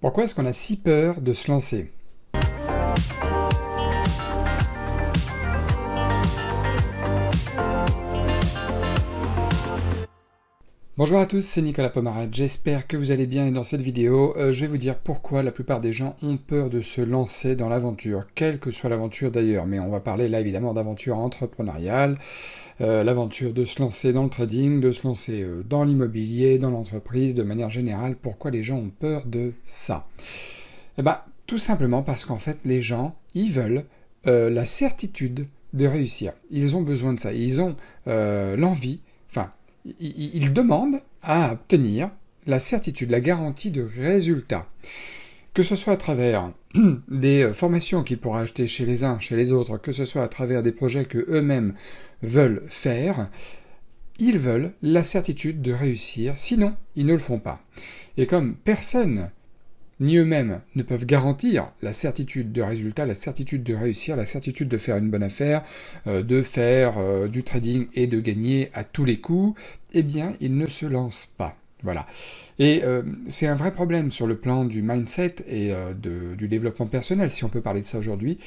Pourquoi est-ce qu'on a si peur de se lancer? Bonjour à tous, c'est Nicolas Pomarad, j'espère que vous allez bien et dans cette vidéo, je vais vous dire pourquoi la plupart des gens ont peur de se lancer dans l'aventure, quelle que soit l'aventure d'ailleurs, mais on va parler là évidemment d'aventure entrepreneuriale, l'aventure de se lancer dans le trading, de se lancer dans l'immobilier, dans l'entreprise, de manière générale, pourquoi les gens ont peur de ça? Eh bien, tout simplement parce qu'en fait, les gens, ils veulent la certitude de réussir. Ils ont besoin de ça. Ils ont l'envie, enfin, ils demandent à obtenir la certitude, la garantie de résultat. Que ce soit à travers des formations qu'ils pourraient acheter chez les uns, chez les autres, que ce soit à travers des projets que eux-mêmes veulent faire, ils veulent la certitude de réussir, sinon ils ne le font pas. Et comme personne ni eux-mêmes ne peuvent garantir la certitude de résultat, la certitude de réussir, la certitude de faire une bonne affaire, de faire du trading et de gagner à tous les coups, eh bien, ils ne se lancent pas. Voilà. Et c'est un vrai problème sur le plan du mindset et du développement personnel, si on peut parler de ça aujourd'hui,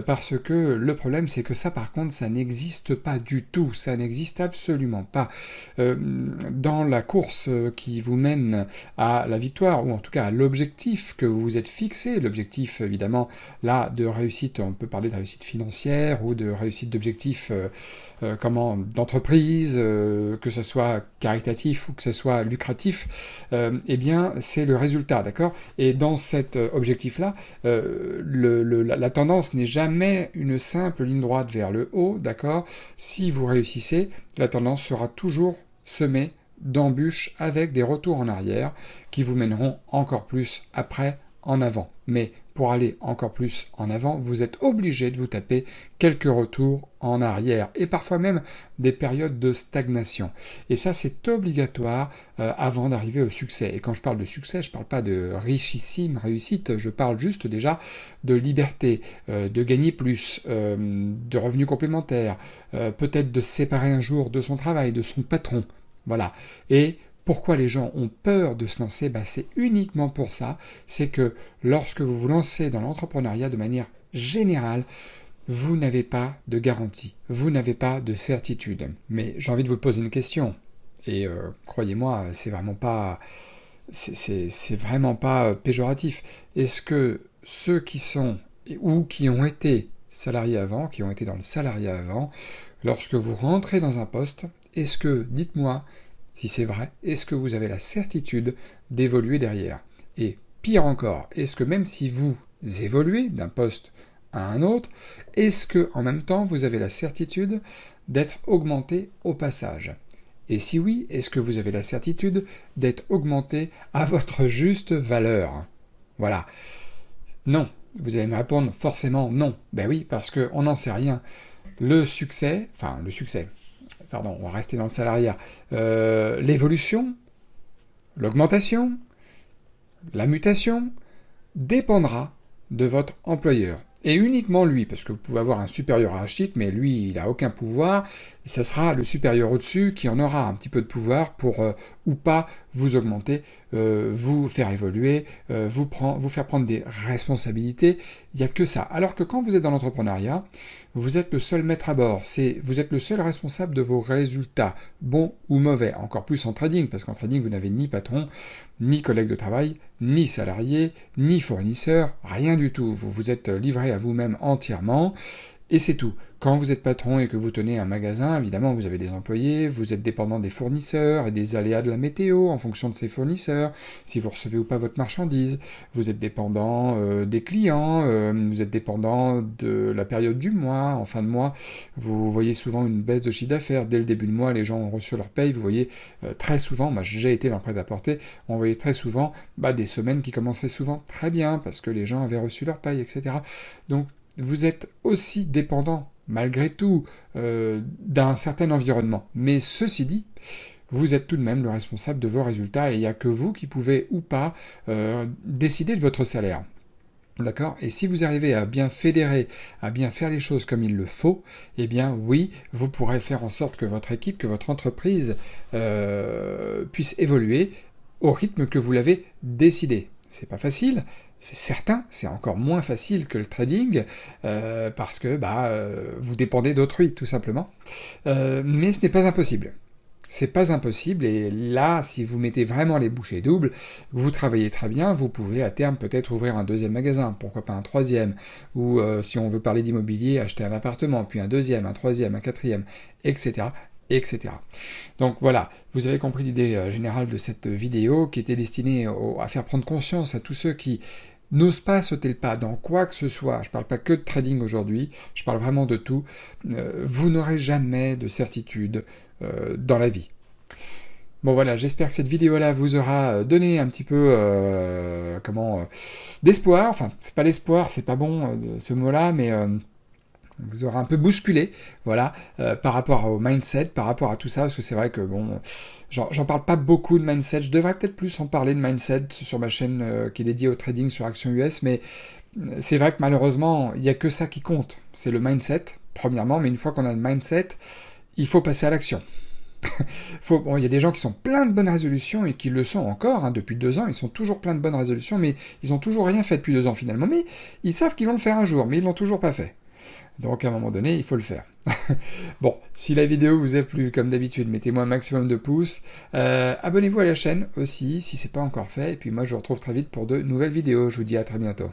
parce que le problème, c'est que ça, par contre, ça n'existe pas du tout, ça n'existe absolument pas. Dans la course qui vous mène à la victoire, ou en tout cas à l'objectif que vous vous êtes fixé, l'objectif, évidemment, là, de réussite, on peut parler de réussite financière, ou de réussite d'objectifs d'entreprise, que ce soit caritatif ou que ce soit lucratif, eh bien, c'est le résultat, d'accord? Et dans cet objectif-là, la tendance n'est jamais une simple ligne droite vers le haut, d'accord? Si vous réussissez, la tendance sera toujours semée d'embûches avec des retours en arrière qui vous mèneront encore plus après en avant. Mais pour aller encore plus en avant, vous êtes obligé de vous taper quelques retours en arrière et parfois même des périodes de stagnation. Et ça, c'est obligatoire avant d'arriver au succès. Et quand je parle de succès, je ne parle pas de richissime réussite, je parle juste déjà de liberté, de gagner plus, de revenus complémentaires, peut-être de se séparer un jour de son travail, de son patron. Voilà. Et pourquoi les gens ont peur de se lancer? C'est uniquement pour ça. C'est que lorsque vous vous lancez dans l'entrepreneuriat de manière générale, vous n'avez pas de garantie, vous n'avez pas de certitude. Mais j'ai envie de vous poser une question. Et croyez-moi, c'est vraiment pas péjoratif. Est-ce que ceux qui sont ou qui ont été salariés avant, qui ont été dans le salariat avant, lorsque vous rentrez dans un poste, est-ce que, dites-moi, si c'est vrai, est-ce que vous avez la certitude d'évoluer derrière? Et pire encore, est-ce que même si vous évoluez d'un poste à un autre, est-ce que en même temps vous avez la certitude d'être augmenté au passage? Et si oui, est-ce que vous avez la certitude d'être augmenté à votre juste valeur? Voilà. Non. Vous allez me répondre forcément non. Ben oui, parce qu'on n'en sait rien. Le succès, pardon, on va rester dans le salariat, l'évolution, l'augmentation, la mutation, dépendra de votre employeur. Et uniquement lui, parce que vous pouvez avoir un supérieur hiérarchique, mais lui, il n'a aucun pouvoir, et ça sera le supérieur au-dessus qui en aura un petit peu de pouvoir pour, ou pas, vous augmenter, vous faire évoluer, vous faire prendre des responsabilités. Il n'y a que ça. Alors que quand vous êtes dans l'entrepreneuriat, vous êtes le seul maître à bord, vous êtes le seul responsable de vos résultats, bons ou mauvais, encore plus en trading, parce qu'en trading, vous n'avez ni patron, ni collègue de travail, ni salarié, ni fournisseur, rien du tout. Vous vous êtes livré à vous-même entièrement, et c'est tout. Quand vous êtes patron et que vous tenez un magasin, évidemment, vous avez des employés, vous êtes dépendant des fournisseurs et des aléas de la météo en fonction de ces fournisseurs, si vous recevez ou pas votre marchandise, vous êtes dépendant des clients, vous êtes dépendant de la période du mois, en fin de mois, vous voyez souvent une baisse de chiffre d'affaires. Dès le début de mois, les gens ont reçu leur paye, vous voyez très souvent, moi j'ai été dans le prêt-à-porter, on voyait très souvent des semaines qui commençaient souvent très bien parce que les gens avaient reçu leur paye, etc. Donc, vous êtes aussi dépendant, malgré tout, d'un certain environnement. Mais ceci dit, vous êtes tout de même le responsable de vos résultats et il n'y a que vous qui pouvez ou pas décider de votre salaire. D'accord? Et si vous arrivez à bien fédérer, à bien faire les choses comme il le faut, eh bien oui, vous pourrez faire en sorte que votre équipe, que votre entreprise puisse évoluer au rythme que vous l'avez décidé. c'est pas facile, c'est certain, c'est encore moins facile que le trading, parce que vous dépendez d'autrui, tout simplement. Mais ce n'est pas impossible. C'est pas impossible, et là, si vous mettez vraiment les bouchées doubles, vous travaillez très bien, vous pouvez à terme peut-être ouvrir un deuxième magasin, pourquoi pas un troisième, ou si on veut parler d'immobilier, acheter un appartement, puis un deuxième, un troisième, un quatrième, etc., etc. Donc voilà, vous avez compris l'idée générale de cette vidéo qui était destinée à faire prendre conscience à tous ceux qui n'osent pas sauter le pas dans quoi que ce soit. Je ne parle pas que de trading aujourd'hui, je parle vraiment de tout. Vous n'aurez jamais de certitude dans la vie. Bon voilà, j'espère que cette vidéo-là vous aura donné un petit peu d'espoir. Enfin, c'est pas l'espoir, c'est pas bon ce mot-là, mais vous aura un peu bousculé, voilà, par rapport au mindset, par rapport à tout ça, parce que c'est vrai que bon, j'en parle pas beaucoup de mindset. Je devrais peut-être plus en parler de mindset sur ma chaîne qui est dédiée au trading sur Action US, mais c'est vrai que malheureusement, il n'y a que ça qui compte. C'est le mindset, premièrement, mais une fois qu'on a le mindset, il faut passer à l'action. Il y a des gens qui sont pleins de bonnes résolutions et qui le sont encore, hein, depuis 2 ans, ils sont toujours pleins de bonnes résolutions, mais ils ont toujours rien fait depuis 2 ans finalement. Mais ils savent qu'ils vont le faire un jour, mais ils l'ont toujours pas fait. Donc à un moment donné, il faut le faire. Bon, si la vidéo vous a plu, comme d'habitude, mettez-moi un maximum de pouces. Abonnez-vous à la chaîne aussi, si c'est pas encore fait. Et puis moi, je vous retrouve très vite pour de nouvelles vidéos. Je vous dis à très bientôt.